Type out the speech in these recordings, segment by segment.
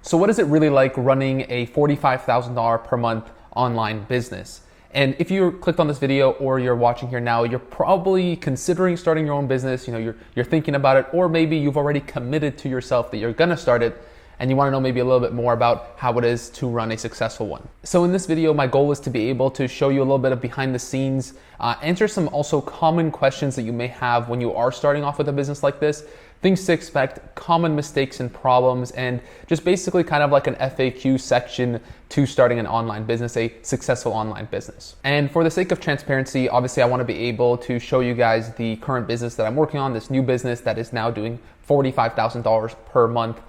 So what is it really like running a $45,000 per month online business? And if you clicked on this video or you're watching here now, you're probably considering starting your own business. You're thinking about it, or maybe you've already committed to yourself that you're gonna start it and you wanna know maybe a little bit more about how it is to run a successful one. So in this video, my goal is to be able to show you a little bit of behind the scenes, answer some also common questions that you may have when you are starting off with a business like this, things to expect, common mistakes and problems, and just basically kind of like an FAQ section to starting an online business, a successful online business. And for the sake of transparency, obviously I want to be able to show you guys the current business that I'm working on, this new business that is now doing $45,000 per month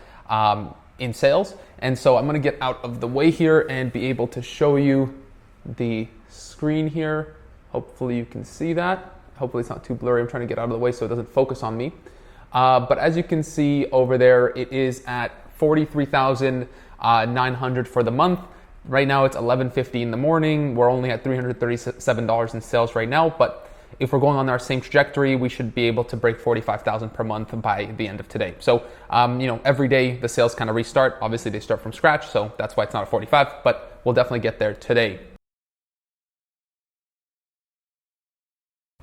in sales. And so I'm going to get out of the way here and be able to show you the screen here. Hopefully you can see that. Hopefully it's not too blurry. I'm trying to get out of the way so it doesn't focus on me. But as you can see over there, it is at $43,900 for the month. Right now it's 11:50 in the morning. We're only at $337 in sales right now, but if we're going on our same trajectory, we should be able to break 45,000 per month by the end of today. So, every day the sales kind of restart. Obviously they start from scratch, so that's why it's not a 45, but we'll definitely get there today.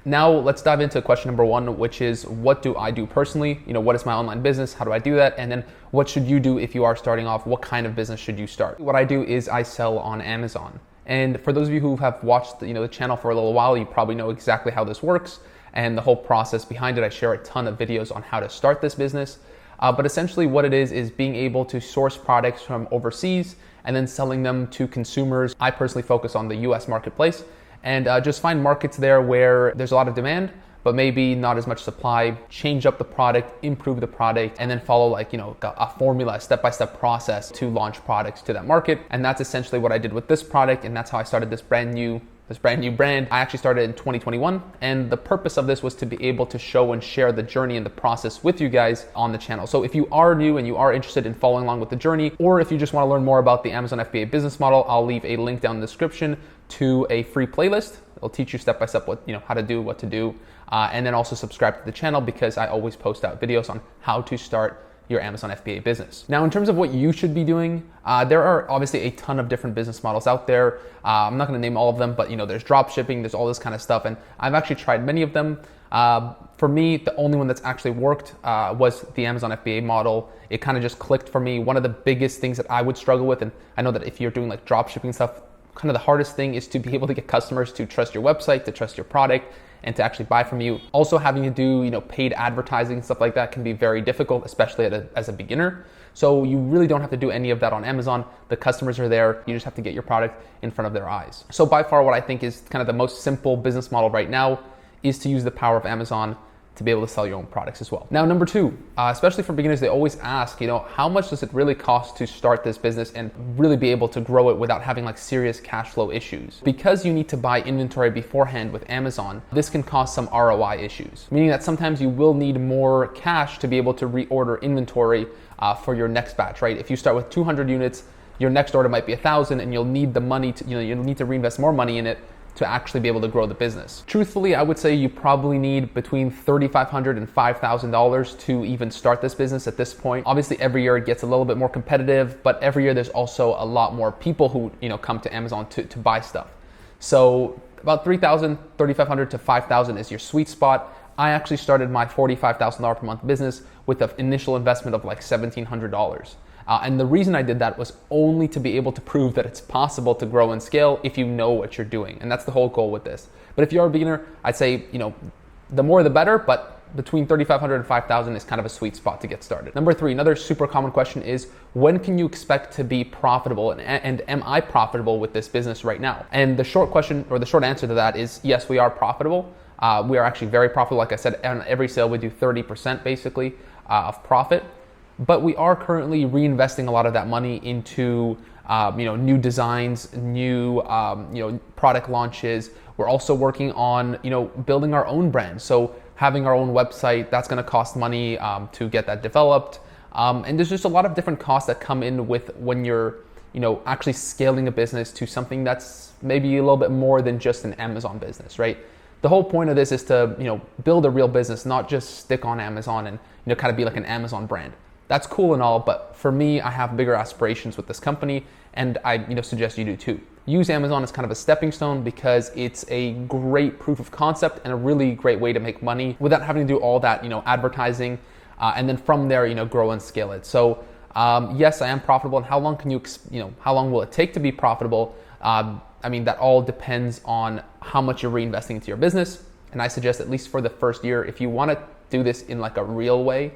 Now let's dive into question number one, which is what do I do personally? What is my online business? How do I do that? And then what should you do if you are starting off? What kind of business should you start? What I do is I sell on Amazon. And for those of you who have watched the channel for a little while, you probably know exactly how this works and the whole process behind it. I share a ton of videos on how to start this business. But essentially what it is being able to source products from overseas and then selling them to consumers. I personally focus on the US marketplace. And just find markets there where there's a lot of demand, but maybe not as much supply, change up the product, improve the product, and then follow a formula, step-by-step process to launch products to that market. And that's essentially what I did with this product, and that's how I started this brand new brand. I actually started in 2021, and the purpose of this was to be able to show and share the journey and the process with you guys on the channel. So if you are new and you are interested in following along with the journey, or if you just want to learn more about the Amazon FBA business model, I'll leave a link down in the description to a free playlist. It'll teach you step by step how to do, what to do, and then also subscribe to the channel because I always post out videos on how to start your Amazon FBA business. Now, in terms of what you should be doing, there are obviously a ton of different business models out there. I'm not going to name all of them, but there's drop shipping, there's all this kind of stuff, and I've actually tried many of them. For me, the only one that's actually worked was the Amazon FBA model. It kind of just clicked for me. One of the biggest things that I would struggle with, and I know that if you're doing like drop shipping stuff, kind of the hardest thing is to be able to get customers to trust your website, to trust your product, and to actually buy from you. Also having to do paid advertising and stuff like that can be very difficult, especially as a beginner. So you really don't have to do any of that on Amazon. The customers are there. You just have to get your product in front of their eyes. So by far what I think is kind of the most simple business model right now is to use the power of Amazon to be able to sell your own products as well. Now, number two, especially for beginners, they always ask, how much does it really cost to start this business and really be able to grow it without having like serious cash flow issues? Because you need to buy inventory beforehand with Amazon, this can cause some ROI issues, meaning that sometimes you will need more cash to be able to reorder inventory for your next batch, right? If you start with 200 units, your next order might be 1,000 and you'll need the money to, you'll need to reinvest more money in it to actually be able to grow the business. Truthfully, I would say you probably need between $3,500 and $5,000 to even start this business at this point. Obviously, every year it gets a little bit more competitive, but every year there's also a lot more people who come to Amazon to buy stuff. So about $3,000, $3,500 to $5,000 is your sweet spot. I actually started my $45,000 per month business with an initial investment of like $1,700. And the reason I did that was only to be able to prove that it's possible to grow and scale if you know what you're doing. And that's the whole goal with this. But if you're a beginner, I'd say, the more the better, but between $3,500 and $5,000 is kind of a sweet spot to get started. Number three, another super common question is, when can you expect to be profitable? And am I profitable with this business right now? And the short question, or the short answer to that is, yes, we are profitable. We are actually very profitable. Like I said, on every sale we do 30% basically of profit. But we are currently reinvesting a lot of that money into new designs, new product launches. We're also working on building our own brand. So having our own website, that's going to cost money to get that developed. And there's just a lot of different costs that come in with when you're actually scaling a business to something that's maybe a little bit more than just an Amazon business, right? The whole point of this is to build a real business, not just stick on Amazon and kind of be like an Amazon brand. That's cool and all, but for me, I have bigger aspirations with this company, and I suggest you do too. Use Amazon as kind of a stepping stone because it's a great proof of concept and a really great way to make money without having to do all that advertising, and then from there grow and scale it. So yes, I am profitable, and how long how long will it take to be profitable? That all depends on how much you're reinvesting into your business, and I suggest at least for the first year, if you want to do this in like a real way,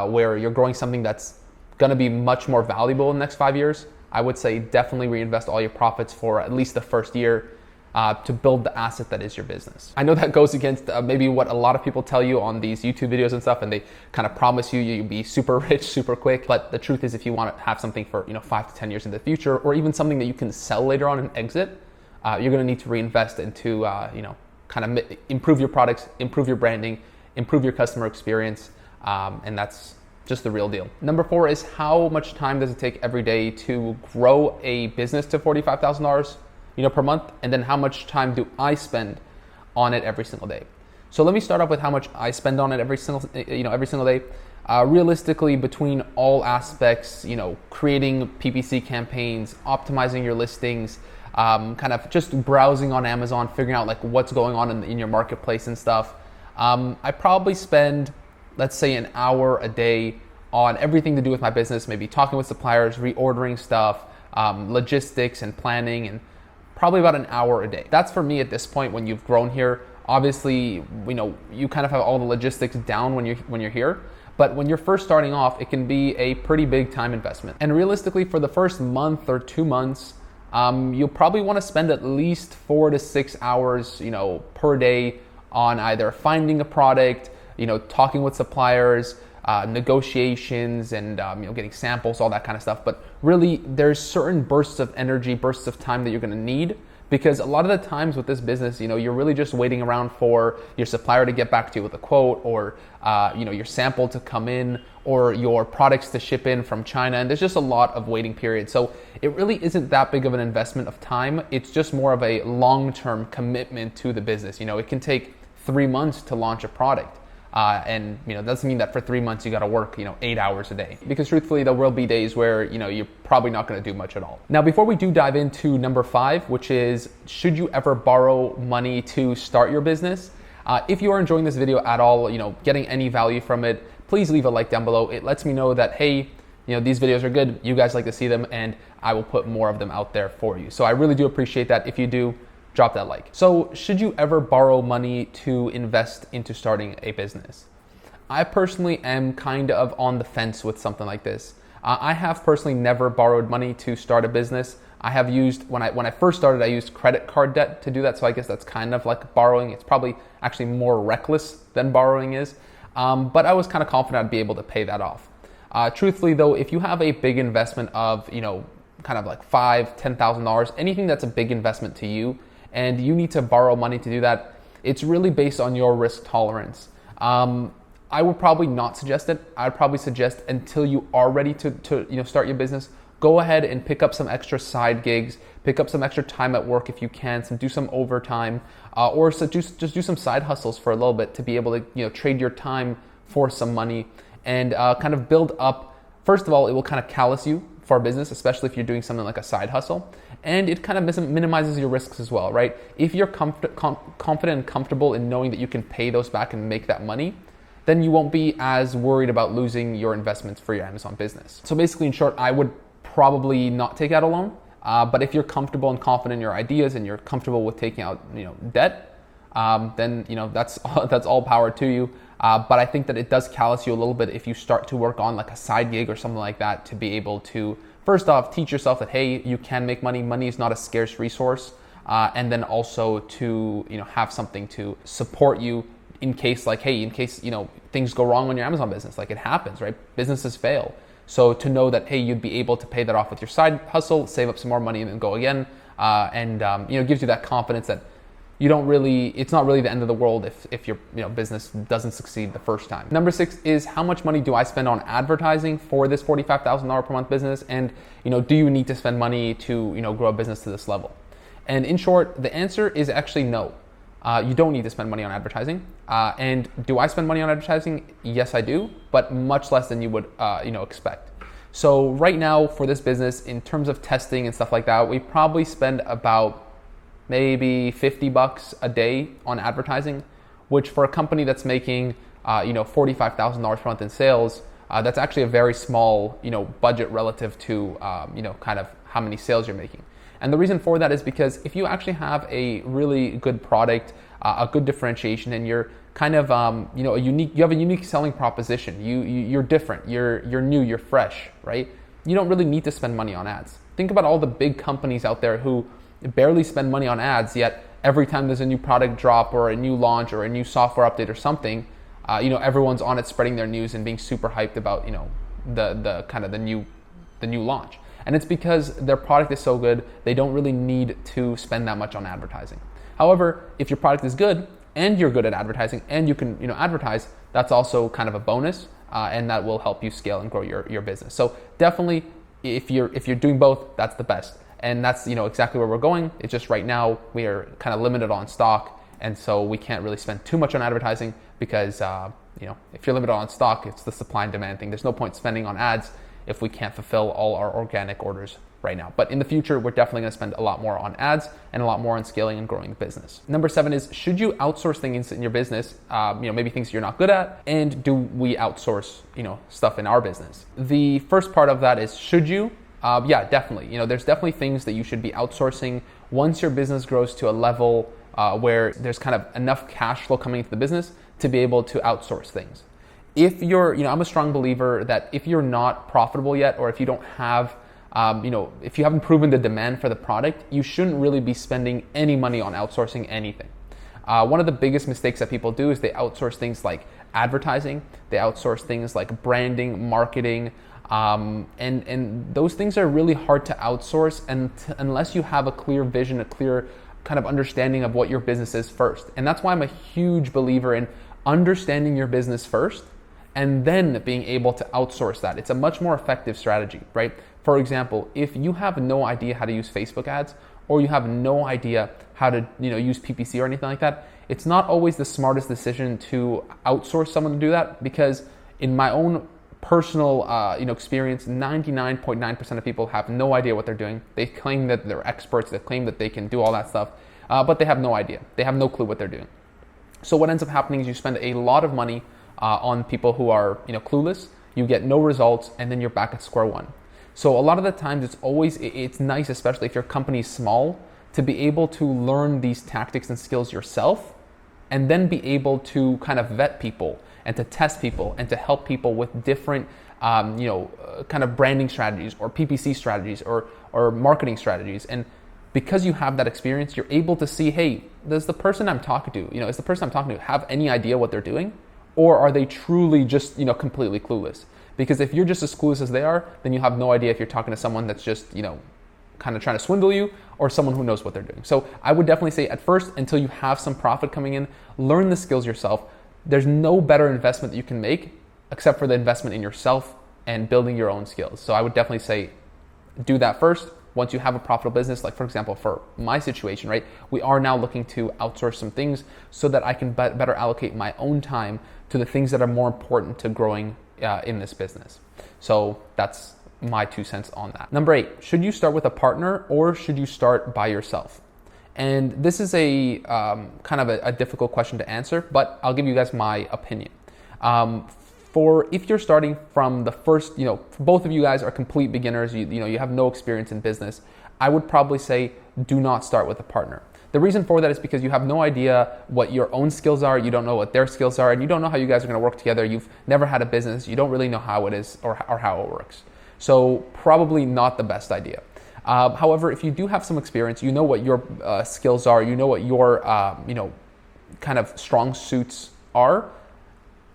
where you're growing something that's going to be much more valuable in the next 5 years, I would say definitely reinvest all your profits for at least the first year to build the asset that is your business. I know that goes against maybe what a lot of people tell you on these YouTube videos and stuff, and they kind of promise you'll be super rich super quick. But the truth is, if you want to have something for 5 to 10 years in the future, or even something that you can sell later on and exit, you're going to need to reinvest into kind of improve your products, improve your branding, improve your customer experience, and that's just the real deal. Number 4 is how much time does it take every day to grow a business to $45,000 per month, and then how much time do I spend on it every single day? So let me start off with how much I spend on it every single day. Realistically, between all aspects, creating PPC campaigns, optimizing your listings, kind of just browsing on Amazon, figuring out like what's going on in your marketplace and stuff. I probably spend, let's say, an hour a day on everything to do with my business, maybe talking with suppliers, reordering stuff, logistics and planning, and probably about an hour a day. That's for me at this point when you've grown here. Obviously, you kind of have all the logistics down when you're here, but when you're first starting off, it can be a pretty big time investment. And realistically, for the first month or 2 months, you'll probably want to spend at least 4 to 6 hours, per day on either finding a product, talking with suppliers, negotiations, and getting samples, all that kind of stuff. But really, there's certain bursts of energy, bursts of time that you're going to need, because a lot of the times with this business, you're really just waiting around for your supplier to get back to you with a quote, or your sample to come in, or your products to ship in from China, and there's just a lot of waiting period. So it really isn't that big of an investment of time. It's just more of a long-term commitment to the business. It can take 3 months to launch a product. And that doesn't mean that for 3 months you got to work 8 hours a day, because truthfully there will be days where you're probably not going to do much at all. Now, before we do dive into number 5, which is should you ever borrow money to start your business, if you are enjoying this video at all, getting any value from it, please leave a like down below. It lets me know that, hey, these videos are good, you guys like to see them, and I will put more of them out there for you. So I really do appreciate that. If you do, drop that like. So should you ever borrow money to invest into starting a business? I personally am kind of on the fence with something like this. I have personally never borrowed money to start a business. I have used, when I first started, I used credit card debt to do that. So I guess that's kind of like borrowing. It's probably actually more reckless than borrowing is. But I was kind of confident I'd be able to pay that off. Truthfully though, if you have a big investment of, kind of like $5,000, $10,000, anything that's a big investment to you, and you need to borrow money to do that, it's really based on your risk tolerance. I would probably not suggest it. I'd probably suggest, until you are ready to start your business, go ahead and pick up some extra side gigs, pick up some extra time at work if you can, do some overtime, or so just do some side hustles for a little bit to be able to trade your time for some money, and kind of build up. First of all, it will kind of callous you for a business, especially if you're doing something like a side hustle. And it kind of minimizes your risks as well, right? If you're confident and comfortable in knowing that you can pay those back and make that money, then you won't be as worried about losing your investments for your Amazon business. So basically, in short, I would probably not take out a loan. But if you're comfortable and confident in your ideas, and you're comfortable with taking out debt, then that's all power to you. But I think that it does callous you a little bit if you start to work on like a side gig or something like that, to be able to, first off, teach yourself that, hey, you can make money. Money is not a scarce resource. And then also to, have something to support you in case things go wrong on your Amazon business. Like, it happens, right? Businesses fail. So to know that, hey, you'd be able to pay that off with your side hustle, save up some more money, and then go again. Gives you that confidence that it's not really the end of the world if your business doesn't succeed the first time. Number 6 is, how much money do I spend on advertising for this $45,000 per month business? And do you need to spend money to grow a business to this level? And in short, the answer is actually no. you don't need to spend money on advertising. And do I spend money on advertising? Yes, I do, but much less than you would expect. So right now for this business, in terms of testing and stuff like that, we probably spend about maybe $50 a day on advertising, which for a company that's making $45,000 per month in sales, that's actually a very small budget relative to kind of how many sales you're making. And the reason for that is because if you actually have a really good product, a good differentiation, and you're kind of you have a unique selling proposition. You're different. You're new. You're fresh, right? You don't really need to spend money on ads. Think about all the big companies out there who barely spend money on ads, yet every time there's a new product drop or a new launch or a new software update or something, everyone's on it spreading their news and being super hyped about the kind of the new launch. And it's because their product is so good, they don't really need to spend that much on advertising. However, if your product is good and you're good at advertising and you can advertise, that's also kind of a bonus, and that will help you scale and grow your business. So definitely, if you're doing both, that's the best. And that's exactly where we're going. It's just right now we are kind of limited on stock, and so we can't really spend too much on advertising because if you're limited on stock, it's the supply and demand thing. There's no point spending on ads if we can't fulfill all our organic orders right now. But in the future, we're definitely going to spend a lot more on ads and a lot more on scaling and growing the business. Number 7 is, should you outsource things in your business? Maybe things you're not good at, and do we outsource stuff in our business? The first part of that is, should you? Yeah, definitely. There's definitely things that you should be outsourcing once your business grows to a level where there's kind of enough cash flow coming into the business to be able to outsource things. If you're, I'm a strong believer that if you're not profitable yet, or if you don't have, if you haven't proven the demand for the product, you shouldn't really be spending any money on outsourcing anything. One of the biggest mistakes that people do is they outsource things like advertising, they outsource things like branding, marketing, and those things are really hard to outsource unless you have a clear vision, a clear kind of understanding of what your business is first. And that's why I'm a huge believer in understanding your business first and then being able to outsource that. It's a much more effective strategy, right? For example, if you have no idea how to use Facebook ads, or you have no idea how to use PPC or anything like that, it's not always the smartest decision to outsource someone to do that, because in my own personal experience, 99.9% of people have no idea what they're doing. They claim that they're experts, they claim that they can do all that stuff, but they have no idea. They have no clue what they're doing. So what ends up happening is you spend a lot of money on people who are clueless, you get no results, and then you're back at square one. So a lot of the times it's nice, especially if your company is small, to be able to learn these tactics and skills yourself, and then be able to kind of vet people and to test people and to help people with different kind of branding strategies or PPC strategies or marketing strategies. And because you have that experience, you're able to see, hey, does the person I'm talking to, is the person I'm talking to have any idea what they're doing? Or are they truly just, completely clueless? Because if you're just as clueless as they are, then you have no idea if you're talking to someone that's just, kind of trying to swindle you, or someone who knows what they're doing. So I would definitely say at first, until you have some profit coming in, learn the skills yourself. There's no better investment that you can make except for the investment in yourself and building your own skills. So I would definitely say do that first. Once you have a profitable business, like for example, for my situation, right, we are now looking to outsource some things so that I can better allocate my own time to the things that are more important to growing in this business. So that's my 2 cents on that. Number 8, should you start with a partner or should you start by yourself? And this is a kind of a difficult question to answer, but I'll give you guys my opinion. For if you're starting from the first, both of you guys are complete beginners, you have no experience in business, I would probably say do not start with a partner. The reason for that is because you have no idea what your own skills are, you don't know what their skills are, and you don't know how you guys are going to work together. You've never had a business, you don't really know how it is or how it works. So probably not the best idea. However, if you do have some experience, you know what your skills are, you know what your kind of strong suits are,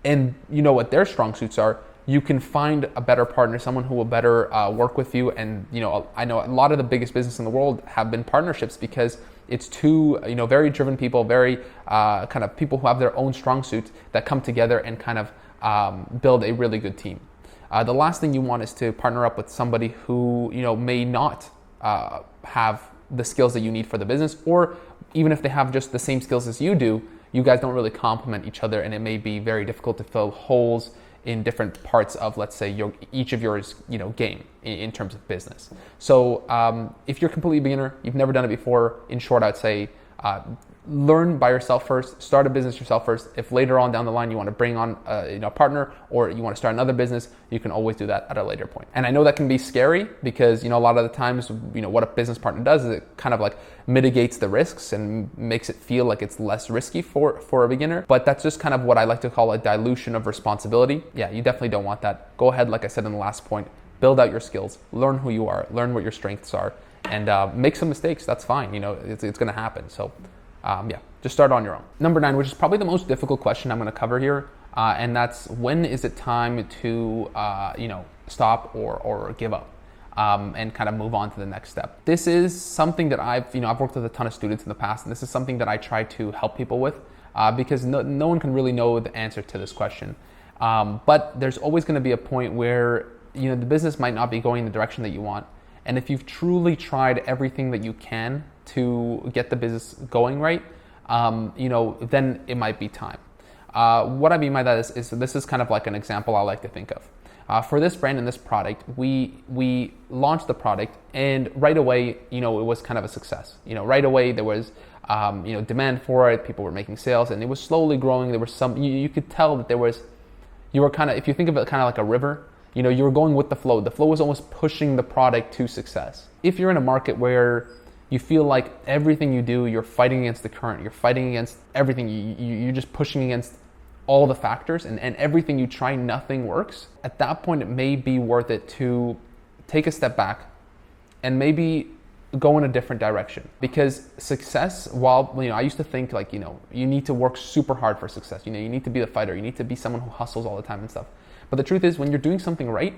and you know what their strong suits are, you can find a better partner, someone who will better work with you. And I know a lot of the biggest business in the world have been partnerships because it's two very driven people, very kind of people who have their own strong suits that come together and kind of build a really good team. The last thing you want is to partner up with somebody who may not have the skills that you need for the business, or even if they have just the same skills as you do, you guys don't really complement each other, and it may be very difficult to fill holes in different parts of, let's say, each of yours, game in terms of business. So if you're a completely beginner, you've never done it before, in short, I'd say learn by yourself first, start a business yourself first. If later on down the line you want to bring on a partner, or you want to start another business, you can always do that at a later point. And I know that can be scary because a lot of the times what a business partner does is it kind of like mitigates the risks and makes it feel like it's less risky for a beginner. But that's just kind of what I like to call a dilution of responsibility. Yeah, you definitely don't want that. Go ahead, like I said in the last point, build out your skills, learn who you are, learn what your strengths are, and make some mistakes. That's fine. It's going to happen. So just start on your own. Number 9, which is probably the most difficult question I'm going to cover here, and that's, when is it time to stop or give up and kind of move on to the next step? This is something that I've worked with a ton of students in the past, and this is something that I try to help people with because no one can really know the answer to this question. But there's always going to be a point where the business might not be going in the direction that you want, and if you've truly tried everything that you can to get the business going right, then it might be time. What I mean by that is this is kind of like an example I like to think of. For this brand and this product, we launched the product, and right away, it was kind of a success. Right away there was demand for it. People were making sales, and it was slowly growing. There was you could tell that you were kind of, if you think of it kind of like a river, you were going with the flow. The flow was almost pushing the product to success. If you're in a market where you feel like everything you do, you're fighting against the current, you're fighting against everything, you're just pushing against all the factors, and everything you try, nothing works, at that point it may be worth it to take a step back and maybe go in a different direction. Because success, while I used to think like you need to work super hard for success, you need to be the fighter, you need to be someone who hustles all the time and stuff. But the truth is, when you're doing something right,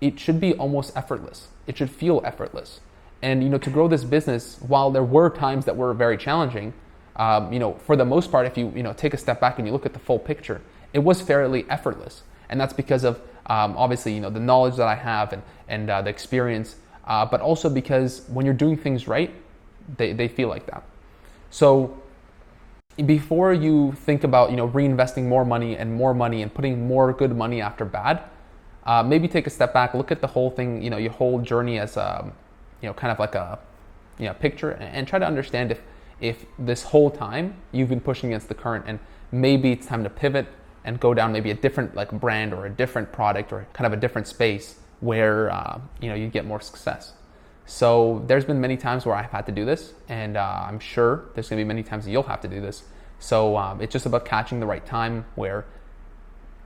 it should be almost effortless. It should feel effortless. And to grow this business, while there were times that were very challenging, for the most part, if you take a step back and you look at the full picture, it was fairly effortless. And that's because of obviously the knowledge that I have and the experience, but also because when you're doing things right, they feel like that. So before you think about reinvesting more money and putting more good money after bad, maybe take a step back, look at the whole thing, your whole journey as kind of like a picture, and try to understand if this whole time you've been pushing against the current, and maybe it's time to pivot and go down maybe a different like brand or a different product or kind of a different space where you get more success. So there's been many times where I've had to do this, and I'm sure there's going to be many times that you'll have to do this. So it's just about catching the right time where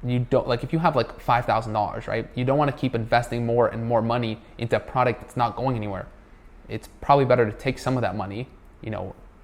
you don't, like if you have like $5,000, right? You don't want to keep investing more and more money into a product that's not going anywhere. It's probably better to take some of that money,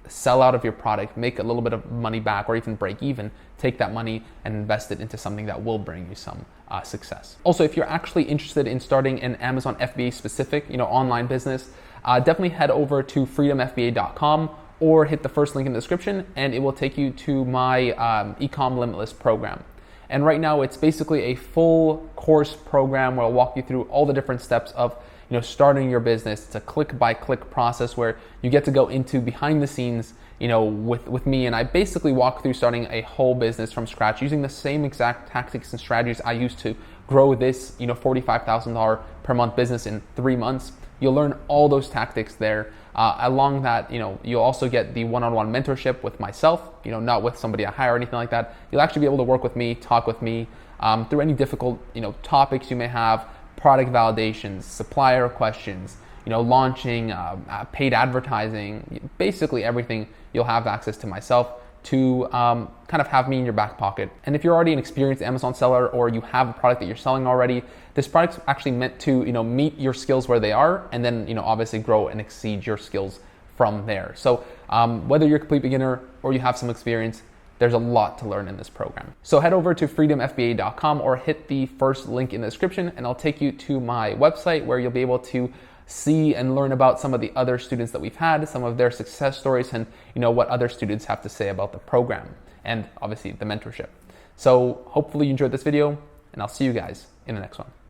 sell out of your product, make a little bit of money back, or even break even, take that money and invest it into something that will bring you some success. Also, if you're actually interested in starting an Amazon FBA specific, online business, definitely head over to freedomfba.com or hit the first link in the description, and it will take you to my Ecom Limitless program. And right now it's basically a full course program where I'll walk you through all the different steps of starting your business. It's a click-by-click process where you get to go into behind the scenes with me, and I basically walk through starting a whole business from scratch using the same exact tactics and strategies I used to grow this $45,000 per month business in 3 months. You'll learn all those tactics there. Along that, you'll also get the one-on-one mentorship with myself, not with somebody I hire or anything like that. You'll actually be able to work with me, talk with me through any difficult, topics you may have, product validations, supplier questions, launching, paid advertising, basically everything. You'll have access to myself to kind of have me in your back pocket. And if you're already an experienced Amazon seller, or you have a product that you're selling already, this product's actually meant to meet your skills where they are, and then obviously grow and exceed your skills from there. So whether you're a complete beginner or you have some experience, there's a lot to learn in this program. So head over to freedomfba.com or hit the first link in the description, and I'll take you to my website where you'll be able to see and learn about some of the other students that we've had, some of their success stories, and what other students have to say about the program, and obviously the mentorship. So hopefully you enjoyed this video, and I'll see you guys in the next one.